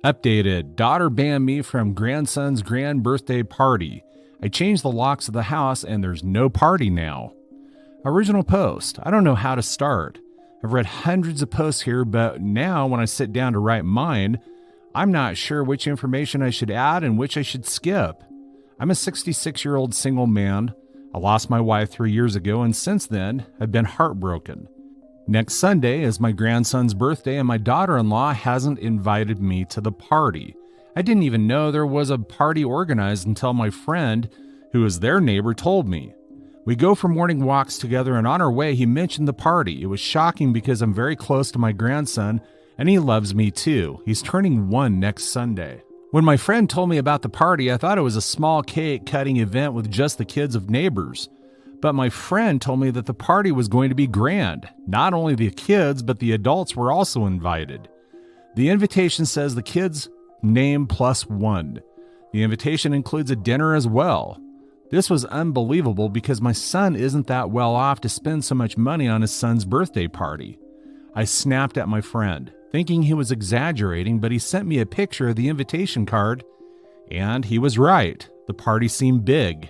Updated. Daughter banned me from grandson's grand birthday party. I changed the locks of the house and there's no party now. Original post. I don't know how to start. I've read hundreds of posts here, but now when I sit down to write mine, I'm not sure which information I should add and which I should skip. I'm a 66-year-old single man. I lost my wife 3 years ago, and since then, I've been heartbroken. Next Sunday is my grandson's birthday, and my daughter-in-law hasn't invited me to the party. I didn't even know there was a party organized until my friend, who is their neighbor, told me. We go for morning walks together, and on our way, he mentioned the party. It was shocking because I'm very close to my grandson, and he loves me too. He's turning 1 next Sunday. When my friend told me about the party, I thought it was a small cake-cutting event with just the kids of neighbors. But my friend told me that the party was going to be grand. Not only the kids, but the adults were also invited. The invitation says the kids' name +1. The invitation includes a dinner as well. This was unbelievable because my son isn't that well off to spend so much money on his son's birthday party. I snapped at my friend, thinking he was exaggerating, but he sent me a picture of the invitation card, and he was right. The party seemed big.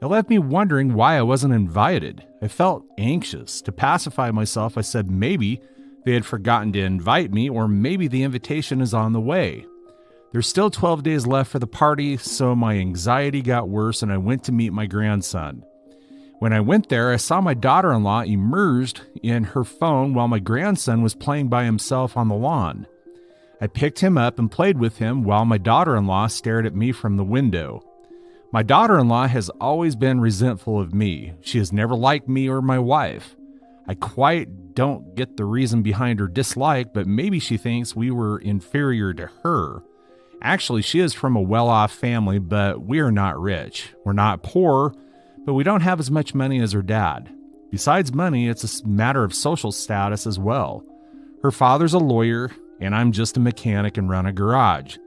It left me wondering why I wasn't invited. I felt anxious. To pacify myself, I said maybe they had forgotten to invite me, or maybe the invitation is on the way. There's still 12 days left for the party, so my anxiety got worse and I went to meet my grandson. When I went there, I saw my daughter-in-law immersed in her phone while my grandson was playing by himself on the lawn. I picked him up and played with him while my daughter-in-law stared at me from the window. My daughter-in-law has always been resentful of me. She has never liked me or my wife. I quite don't get the reason behind her dislike, but maybe she thinks we were inferior to her. Actually, she is from a well-off family, but we are not rich. We're not poor, but we don't have as much money as her dad. Besides money, it's a matter of social status as well. Her father's a lawyer, and I'm just a mechanic and run a garage.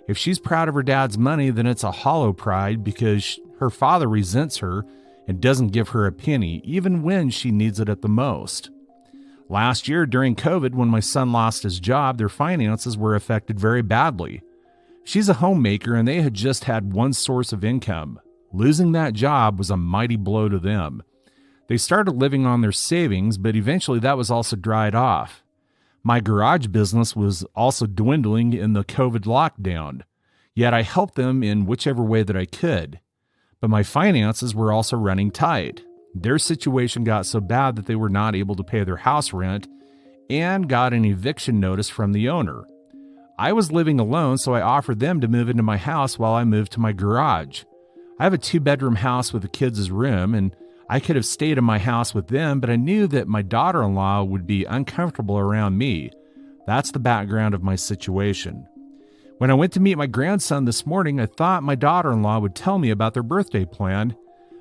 If she's proud of her dad's money, then it's a hollow pride because her father resents her and doesn't give her a penny, even when she needs it at the most. Last year, during COVID, when my son lost his job, their finances were affected very badly. She's a homemaker, and they had just had one source of income. Losing that job was a mighty blow to them. They started living on their savings, but eventually that was also dried off. My garage business was also dwindling in the COVID lockdown, yet I helped them in whichever way that I could. But my finances were also running tight. Their situation got so bad that they were not able to pay their house rent and got an eviction notice from the owner. I was living alone, so I offered them to move into my house while I moved to my garage. I have a 2-bedroom house with the kids' room, and I could have stayed in my house with them, but I knew that my daughter-in-law would be uncomfortable around me. That's the background of my situation. When I went to meet my grandson this morning, I thought my daughter-in-law would tell me about their birthday plan,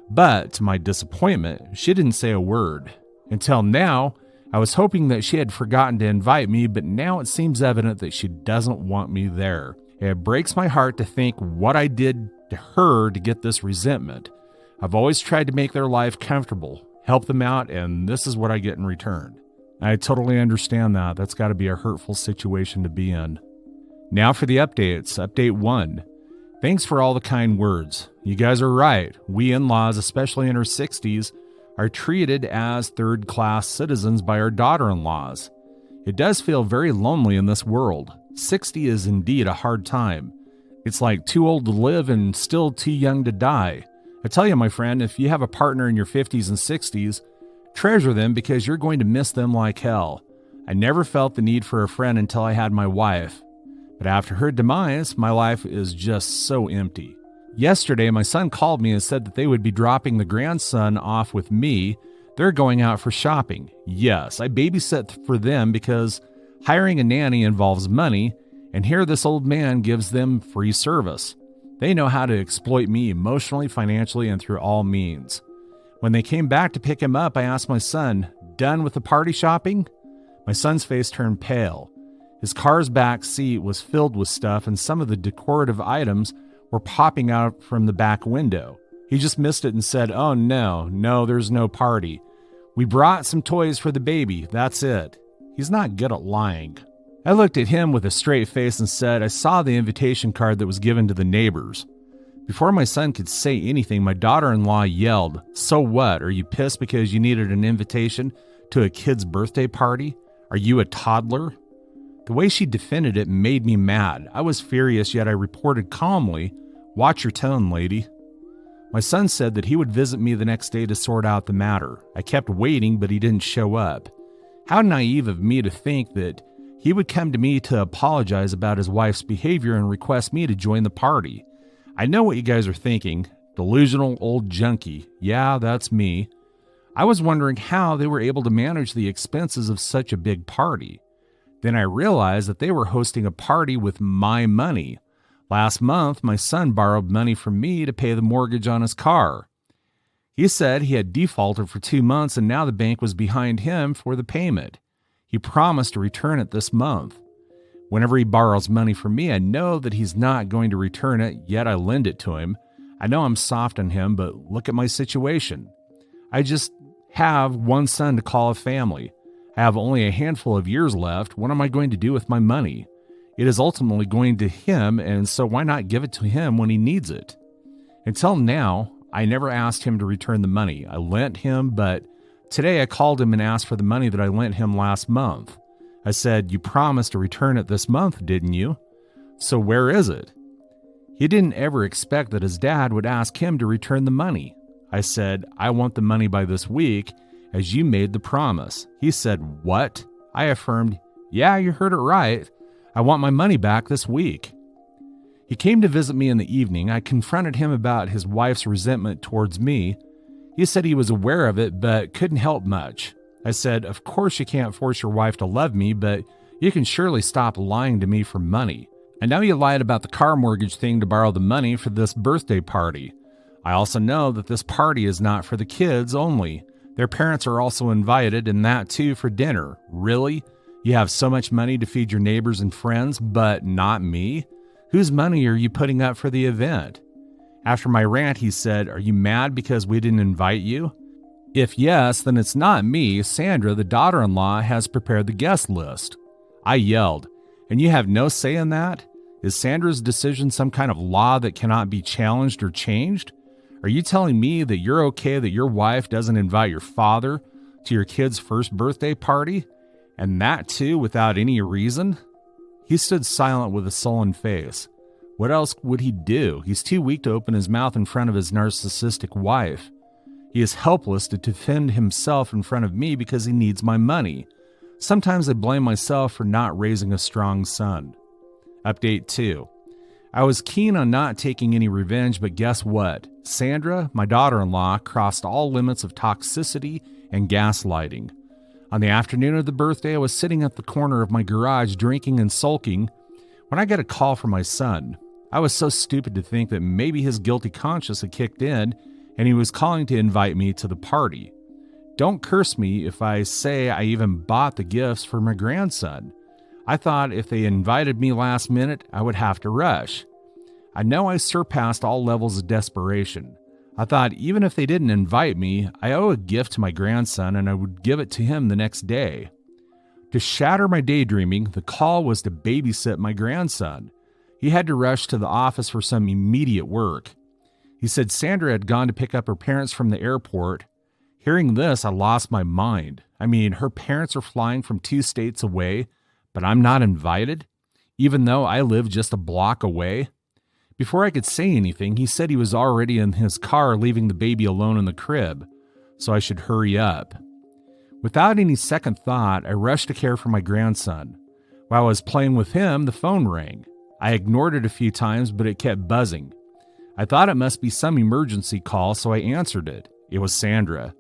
but to my disappointment, she didn't say a word. Until now, I was hoping that she had forgotten to invite me, but now it seems evident that she doesn't want me there. It breaks my heart to think what I did to her to get this resentment. I've always tried to make their life comfortable, help them out, and this is what I get in return. I totally understand that. That's got to be a hurtful situation to be in. Now for the updates. Update 1. Thanks for all the kind words. You guys are right. We in-laws, especially in our 60s, are treated as third-class citizens by our daughter-in-laws. It does feel very lonely in this world. 60 is indeed a hard time. It's like too old to live and still too young to die. I tell you, my friend, if you have a partner in your 50s and 60s, treasure them because you're going to miss them like hell. I never felt the need for a friend until I had my wife. But after her demise, my life is just so empty. Yesterday, my son called me and said that they would be dropping the grandson off with me. They're going out for shopping. Yes, I babysit for them because hiring a nanny involves money, and here this old man gives them free service. They know how to exploit me emotionally, financially, and through all means. When they came back to pick him up, I asked my son, "Done with the party shopping?" My son's face turned pale. His car's back seat was filled with stuff, and some of the decorative items were popping out from the back window. He just missed it and said, "Oh no, there's no party. We brought some toys for the baby, that's it." He's not good at lying. I looked at him with a straight face and said, I saw the invitation card that was given to the neighbors. Before my son could say anything, my daughter-in-law yelled, "So what? Are you pissed because you needed an invitation to a kid's birthday party? Are you a toddler?" The way she defended it made me mad. I was furious, yet I reported calmly, "Watch your tone, lady." My son said that he would visit me the next day to sort out the matter. I kept waiting, but he didn't show up. How naive of me to think that he would come to me to apologize about his wife's behavior and request me to join the party. I know what you guys are thinking. Delusional old junkie. Yeah, that's me. I was wondering how they were able to manage the expenses of such a big party. Then I realized that they were hosting a party with my money. Last month, my son borrowed money from me to pay the mortgage on his car. He said he had defaulted for 2 months and now the bank was behind him for the payment. He promised to return it this month. Whenever he borrows money from me, I know that he's not going to return it, yet I lend it to him. I know I'm soft on him, but look at my situation. I just have one son to call a family. I have only a handful of years left. What am I going to do with my money? It is ultimately going to him, and so why not give it to him when he needs it? Until now, I never asked him to return the money. I lent him, but today I called him and asked for the money that I lent him last month. I said, "You promised to return it this month, didn't you? So where is it?" He didn't ever expect that his dad would ask him to return the money. I said, "I want the money by this week, as you made the promise." He said, "What?" I affirmed, "Yeah, you heard it right. I want my money back this week." He came to visit me in the evening. I confronted him about his wife's resentment towards me. He said he was aware of it, but couldn't help much. I said, "Of course you can't force your wife to love me, but you can surely stop lying to me for money. I know you lied about the car mortgage thing to borrow the money for this birthday party. I also know that this party is not for the kids only. Their parents are also invited, and that too for dinner. Really? You have so much money to feed your neighbors and friends, but not me? Whose money are you putting up for the event?" After my rant, he said, "Are you mad because we didn't invite you? If yes, then it's not me. Sandra, the daughter-in-law, has prepared the guest list." I yelled, "And you have no say in that? Is Sandra's decision some kind of law that cannot be challenged or changed? Are you telling me that you're okay that your wife doesn't invite your father to your kid's first birthday party? And that too without any reason?" He stood silent with a sullen face. What else would he do? He's too weak to open his mouth in front of his narcissistic wife. He is helpless to defend himself in front of me because he needs my money. Sometimes I blame myself for not raising a strong son. Update 2. I was keen on not taking any revenge, but guess what? Sandra, my daughter-in-law, crossed all limits of toxicity and gaslighting. On the afternoon of the birthday, I was sitting at the corner of my garage drinking and sulking when I got a call from my son. I was so stupid to think that maybe his guilty conscience had kicked in and he was calling to invite me to the party. Don't curse me if I say I even bought the gifts for my grandson. I thought if they invited me last minute, I would have to rush. I know I surpassed all levels of desperation. I thought even if they didn't invite me, I owe a gift to my grandson and I would give it to him the next day. To shatter my daydreaming, the call was to babysit my grandson. He had to rush to the office for some immediate work. He said Sandra had gone to pick up her parents from the airport. Hearing this, I lost my mind. I mean, her parents are flying from 2 states away, but I'm not invited, even though I live just a block away. Before I could say anything, he said he was already in his car leaving the baby alone in the crib, so I should hurry up. Without any second thought, I rushed to care for my grandson. While I was playing with him, the phone rang. I ignored it a few times, but it kept buzzing. I thought it must be some emergency call, so I answered it. It was Sandra.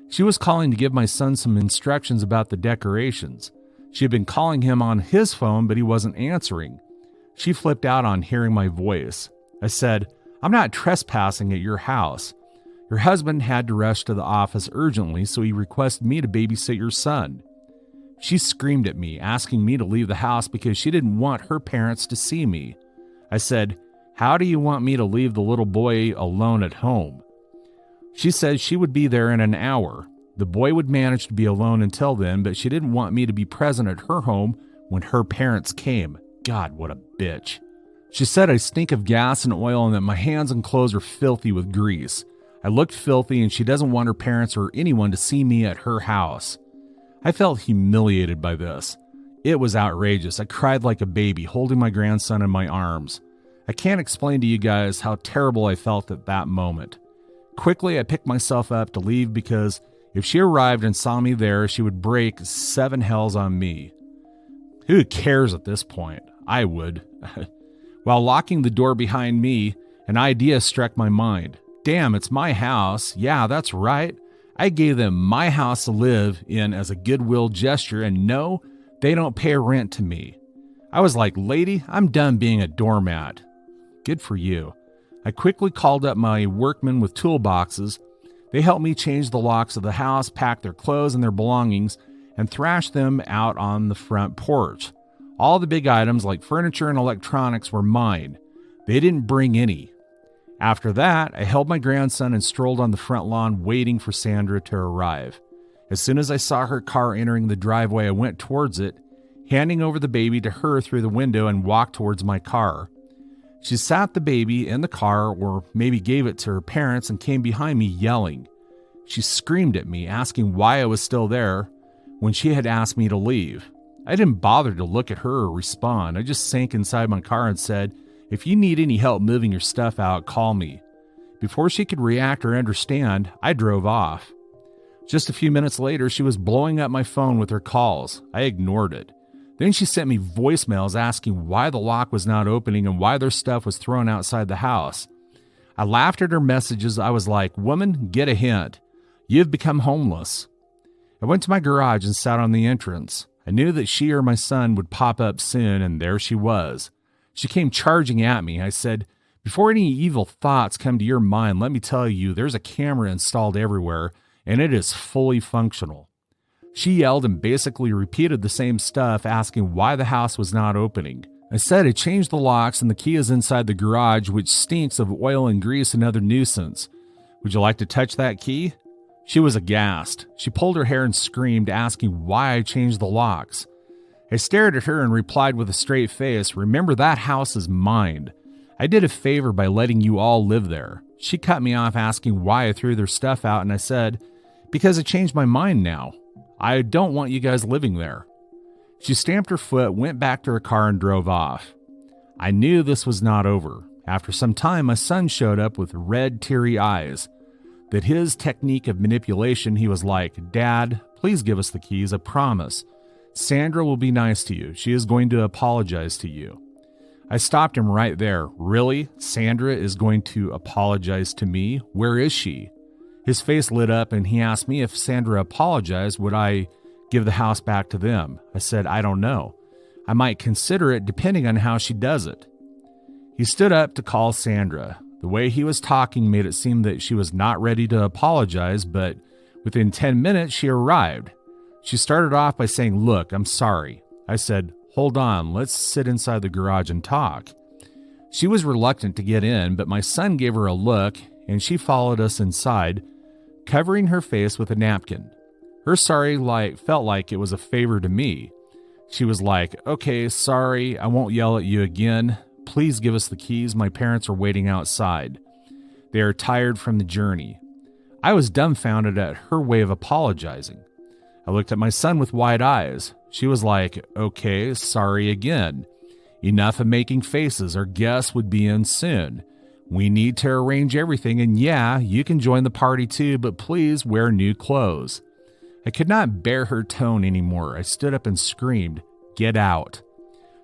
She was calling to give my son some instructions about the decorations. She had been calling him on his phone, but he wasn't answering. She flipped out on hearing my voice. I said, "I'm not trespassing at your house. Your husband had to rush to the office urgently, so he requested me to babysit your son." She screamed at me, asking me to leave the house because she didn't want her parents to see me. I said, "How do you want me to leave the little boy alone at home?" She said she would be there in an hour. The boy would manage to be alone until then, but she didn't want me to be present at her home when her parents came. God, what a bitch. She said I stink of gas and oil and that my hands and clothes are filthy with grease. I looked filthy and she doesn't want her parents or anyone to see me at her house. I felt humiliated by this. It was outrageous. I cried like a baby, holding my grandson in my arms. I can't explain to you guys how terrible I felt at that moment. Quickly, I picked myself up to leave because if she arrived and saw me there, she would break 7 hells on me. Who cares at this point? I would. While locking the door behind me, an idea struck my mind. Damn, it's my house. Yeah, that's right. I gave them my house to live in as a goodwill gesture, and no, they don't pay rent to me. I was like, lady, I'm done being a doormat. Good for you. I quickly called up my workmen with toolboxes. They helped me change the locks of the house, pack their clothes and their belongings, and thrash them out on the front porch. All the big items like furniture and electronics were mine. They didn't bring any. After that, I held my grandson and strolled on the front lawn waiting for Sandra to arrive. As soon as I saw her car entering the driveway, I went towards it, handing over the baby to her through the window and walked towards my car. She sat the baby in the car, or maybe gave it to her parents, and came behind me yelling. She screamed at me, asking why I was still there when she had asked me to leave. I didn't bother to look at her or respond. I just sank inside my car and said, if you need any help moving your stuff out, call me. Before she could react or understand, I drove off. Just a few minutes later, she was blowing up my phone with her calls. I ignored it. Then she sent me voicemails asking why the lock was not opening and why their stuff was thrown outside the house. I laughed at her messages. I was like, woman, get a hint. You've become homeless. I went to my garage and sat on the entrance. I knew that she or my son would pop up soon, and there she was. She came charging at me. I said, before any evil thoughts come to your mind, let me tell you, there's a camera installed everywhere, and it is fully functional. She yelled and basically repeated the same stuff, asking why the house was not opening. I said I changed the locks and the key is inside the garage, which stinks of oil and grease and other nuisance. Would you like to touch that key? She was aghast. She pulled her hair and screamed, asking why I changed the locks. I stared at her and replied with a straight face, remember, that house is mine. I did a favor by letting you all live there. She cut me off, asking why I threw their stuff out, and I said, because I changed my mind now. I don't want you guys living there. She stamped her foot, went back to her car, and drove off. I knew this was not over. After some time, my son showed up with red, teary eyes. That his technique of manipulation, he was like, Dad, please give us the keys, I promise. Sandra will be nice to you. She is going to apologize to you. I stopped him right there. Really? Sandra is going to apologize to me? Where is she? His face lit up and he asked me if Sandra apologized, would I give the house back to them? I said, I don't know. I might consider it depending on how she does it. He stood up to call Sandra. The way he was talking made it seem that she was not ready to apologize, but within 10 minutes she arrived. She started off by saying, look, I'm sorry. I said, hold on, let's sit inside the garage and talk. She was reluctant to get in, but my son gave her a look and she followed us inside, covering her face with a napkin. Her sorry felt like it was a favor to me. She was like, okay, sorry, I won't yell at you again. Please give us the keys. My parents are waiting outside. They are tired from the journey. I was dumbfounded at her way of apologizing. I looked at my son with wide eyes. She was like, okay, sorry again. Enough of making faces. Our guests would be in soon. We need to arrange everything, and yeah, you can join the party too, but please wear new clothes. I could not bear her tone anymore. I stood up and screamed, get out.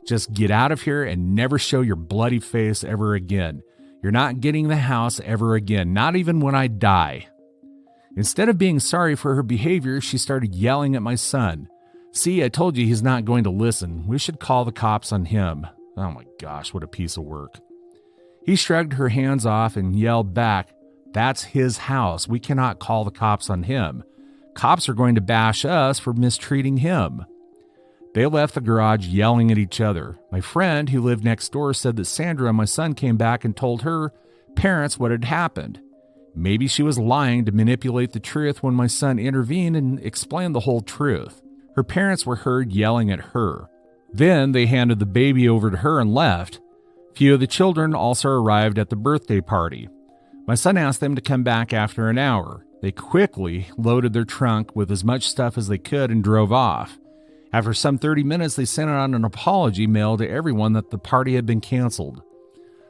Just get out of here and never show your bloody face ever again. You're not getting the house ever again, not even when I die. Instead of being sorry for her behavior, she started yelling at my son. See, I told you he's not going to listen. We should call the cops on him. Oh my gosh, what a piece of work. He shrugged her hands off and yelled back, that's his house. We cannot call the cops on him. Cops are going to bash us for mistreating him. They left the garage yelling at each other. My friend who lived next door said that Sandra and my son came back and told her parents what had happened. Maybe she was lying to manipulate the truth when my son intervened and explained the whole truth. Her parents were heard yelling at her. Then they handed the baby over to her and left. Few of the children also arrived at the birthday party. My son asked them to come back after an hour. They quickly loaded their trunk with as much stuff as they could and drove off. After some 30 minutes, they sent out an apology mail to everyone that the party had been canceled.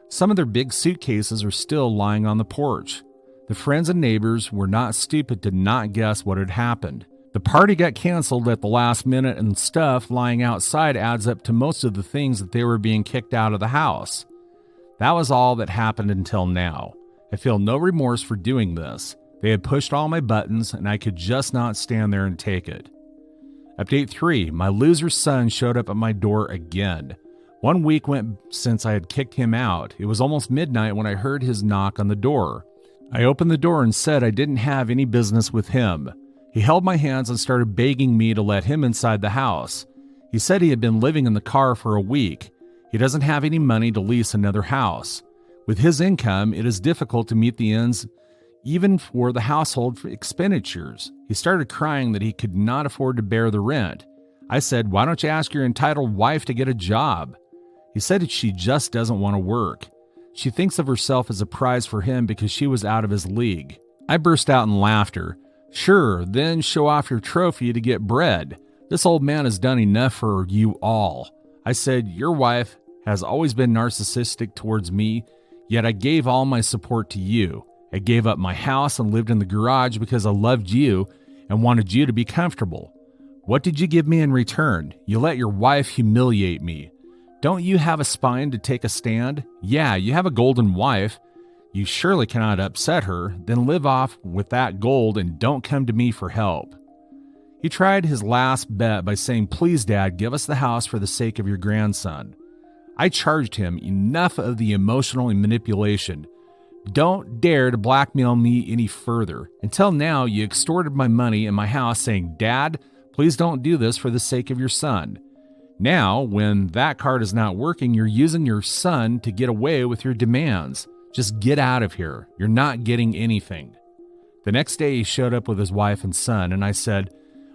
Some of their big suitcases are still lying on the porch. The friends and neighbors were not stupid to not guess what had happened. The party got canceled at the last minute, and stuff lying outside adds up to most of the things that they were being kicked out of the house. That was all that happened until now. I feel no remorse for doing this. They had pushed all my buttons, and I could just not stand there and take it. Update 3. My loser son showed up at my door again. 1 week went since I had kicked him out. It was almost midnight when I heard his knock on the door. I opened the door and said I didn't have any business with him. He held my hands and started begging me to let him inside the house. He said he had been living in the car for a week. He doesn't have any money to lease another house. With his income, it is difficult to meet the ends even for the household expenditures. He started crying that he could not afford to bear the rent. I said, "Why don't you ask your entitled wife to get a job?" He said that she just doesn't want to work. She thinks of herself as a prize for him because she was out of his league. I burst out in laughter. "Sure, then show off your trophy to get bread. This old man has done enough for you all." I said, "Your wife has always been narcissistic towards me, yet I gave all my support to you. I gave up my house and lived in the garage because I loved you and wanted you to be comfortable. What did you give me in return? You let your wife humiliate me. Don't you have a spine to take a stand? Yeah, you have a golden wife. You surely cannot upset her. Then live off with that gold and don't come to me for help." He tried his last bet by saying, "Please, Dad, give us the house for the sake of your grandson." I charged him, "Enough of the emotional manipulation. Don't dare to blackmail me any further. Until now, you extorted my money and my house saying, 'Dad, please don't do this for the sake of your son.' Now, when that card is not working, you're using your son to get away with your demands. Just get out of here. You're not getting anything." The next day, he showed up with his wife and son, and I said,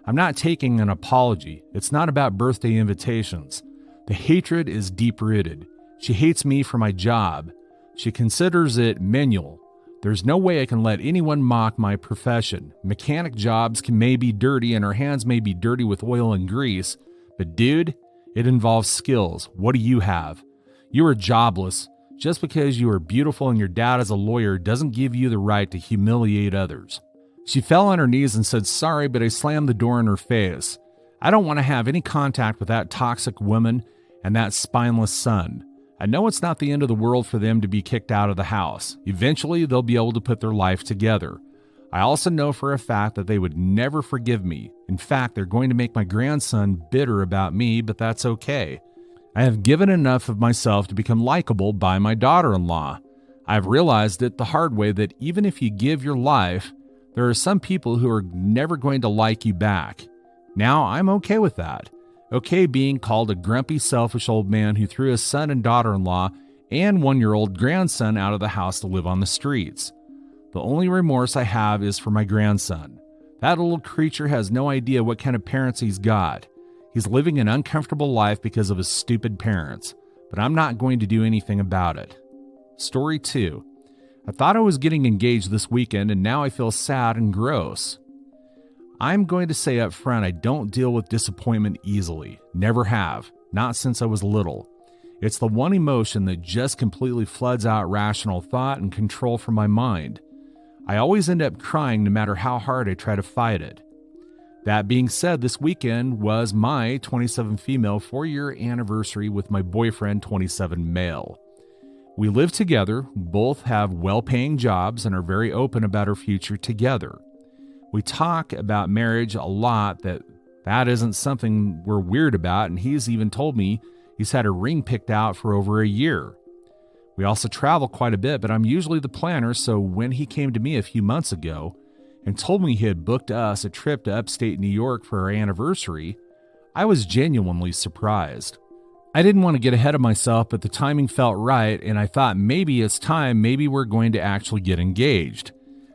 "I'm not taking an apology. It's not about birthday invitations. The hatred is deep-rooted. She hates me for my job. She considers it menial. There's no way I can let anyone mock my profession. Mechanic jobs may be dirty and our hands may be dirty with oil and grease, but dude, it involves skills. What do you have? You are jobless. Just because you are beautiful and your dad is a lawyer doesn't give you the right to humiliate others." She fell on her knees and said sorry, but I slammed the door in her face. I don't want to have any contact with that toxic woman and that spineless son. I know it's not the end of the world for them to be kicked out of the house. Eventually, they'll be able to put their life together. I also know for a fact that they would never forgive me. In fact, they're going to make my grandson bitter about me, but that's okay. I have given enough of myself to become likable by my daughter-in-law. I've realized it the hard way that even if you give your life, there are some people who are never going to like you back. Now, I'm okay with that. Okay being called a grumpy, selfish old man who threw his son and daughter-in-law and 1-year-old grandson out of the house to live on the streets. The only remorse I have is for my grandson. That little creature has no idea what kind of parents he's got. He's living an uncomfortable life because of his stupid parents, but I'm not going to do anything about it. Story 2. I thought I was getting engaged this weekend and now I feel sad and gross. I'm going to say up front I don't deal with disappointment easily. Never have. Not since I was little. It's the one emotion that just completely floods out rational thought and control from my mind. I always end up crying no matter how hard I try to fight it. That being said, this weekend was my 27 female 4-year anniversary with my boyfriend 27 male. We live together, both have well-paying jobs, and are very open about our future together. We talk about marriage a lot, that isn't something we're weird about, and he's even told me he's had a ring picked out for over a year. We also travel quite a bit, but I'm usually the planner, so when he came to me a few months ago and told me he had booked us a trip to upstate New York for our anniversary, I was genuinely surprised. I didn't want to get ahead of myself, but the timing felt right, and I thought maybe it's time, maybe we're going to actually get engaged.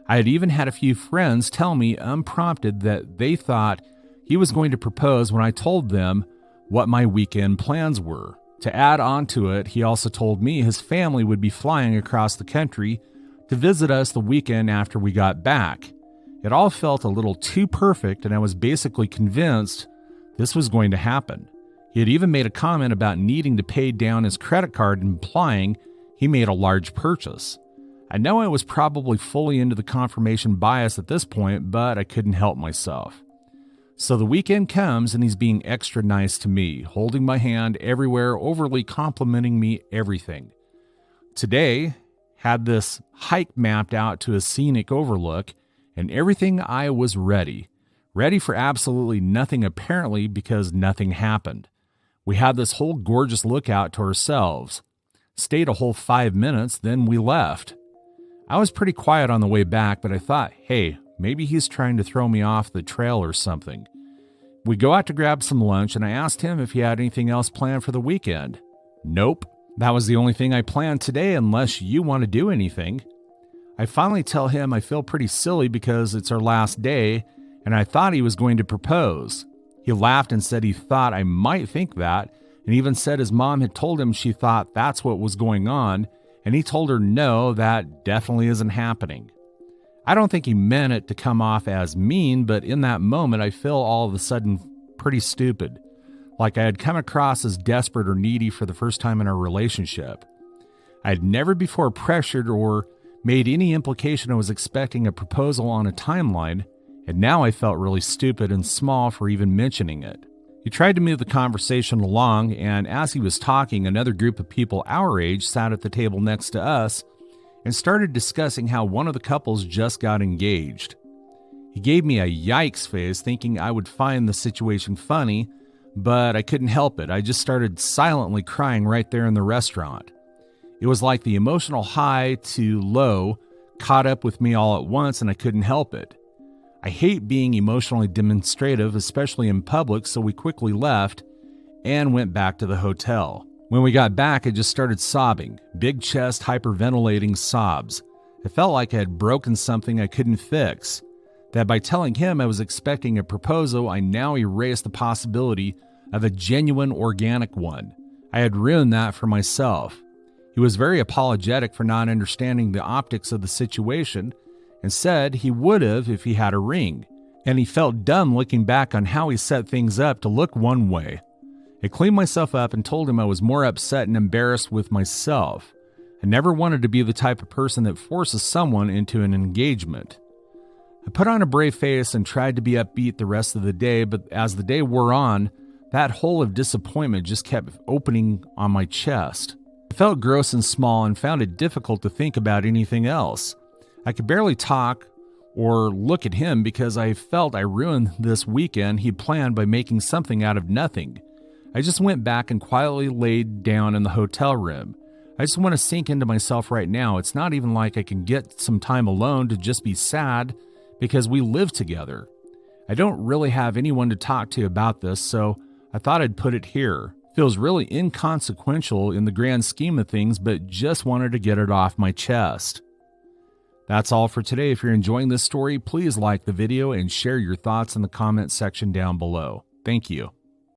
I had even had a few friends tell me unprompted that they thought he was going to propose when I told them, what my weekend plans were. To add on to it, he also told me his family would be flying across the country to visit us the weekend after we got back. It all felt a little too perfect, and I was basically convinced this was going to happen. He had even made a comment about needing to pay down his credit card, implying he made a large purchase. I know I was probably fully into the confirmation bias at this point, but I couldn't help myself. So the weekend comes and he's being extra nice to me, holding my hand everywhere, overly complimenting me everything. Today had this hike mapped out to a scenic overlook, and everything I was ready for absolutely nothing apparently, because nothing happened. We had this whole gorgeous lookout to ourselves, stayed a whole 5 minutes, then we left. I was pretty quiet on the way back, but I thought, hey, maybe he's trying to throw me off the trail or something. We go out to grab some lunch, and I asked him if he had anything else planned for the weekend. Nope, that was the only thing I planned today unless you want to do anything. I finally tell him I feel pretty silly because it's our last day, and I thought he was going to propose. He laughed and said he thought I might think that, and even said his mom had told him she thought that's what was going on, and he told her no, that definitely isn't happening. I don't think he meant it to come off as mean, but in that moment I feel all of a sudden pretty stupid, like I had come across as desperate or needy for the first time in our relationship. I had never before pressured or made any implication I was expecting a proposal on a timeline, and now I felt really stupid and small for even mentioning it. He tried to move the conversation along, and as he was talking, another group of people our age sat at the table next to us and started discussing how one of the couples just got engaged. He gave me a yikes face, thinking I would find the situation funny, but I couldn't help it. I just started silently crying right there in the restaurant. It was like the emotional high to low caught up with me all at once, and I couldn't help it. I hate being emotionally demonstrative, especially in public, so we quickly left and went back to the hotel. When we got back, I just started sobbing, big chest, hyperventilating sobs. I felt like I had broken something I couldn't fix. That by telling him I was expecting a proposal, I now erased the possibility of a genuine, organic one. I had ruined that for myself. He was very apologetic for not understanding the optics of the situation and said he would have if he had a ring, and he felt dumb looking back on how he set things up to look one way. I cleaned myself up and told him I was more upset and embarrassed with myself. I never wanted to be the type of person that forces someone into an engagement. I put on a brave face and tried to be upbeat the rest of the day, but as the day wore on, that hole of disappointment just kept opening on my chest. I felt gross and small and found it difficult to think about anything else. I could barely talk or look at him because I felt I ruined this weekend he'd planned by making something out of nothing. I just went back and quietly laid down in the hotel room. I just want to sink into myself right now. It's not even like I can get some time alone to just be sad because we live together. I don't really have anyone to talk to about this, so I thought I'd put it here. Feels really inconsequential in the grand scheme of things, but just wanted to get it off my chest. That's all for today. If you're enjoying this story, please like the video and share your thoughts in the comment section down below. Thank you.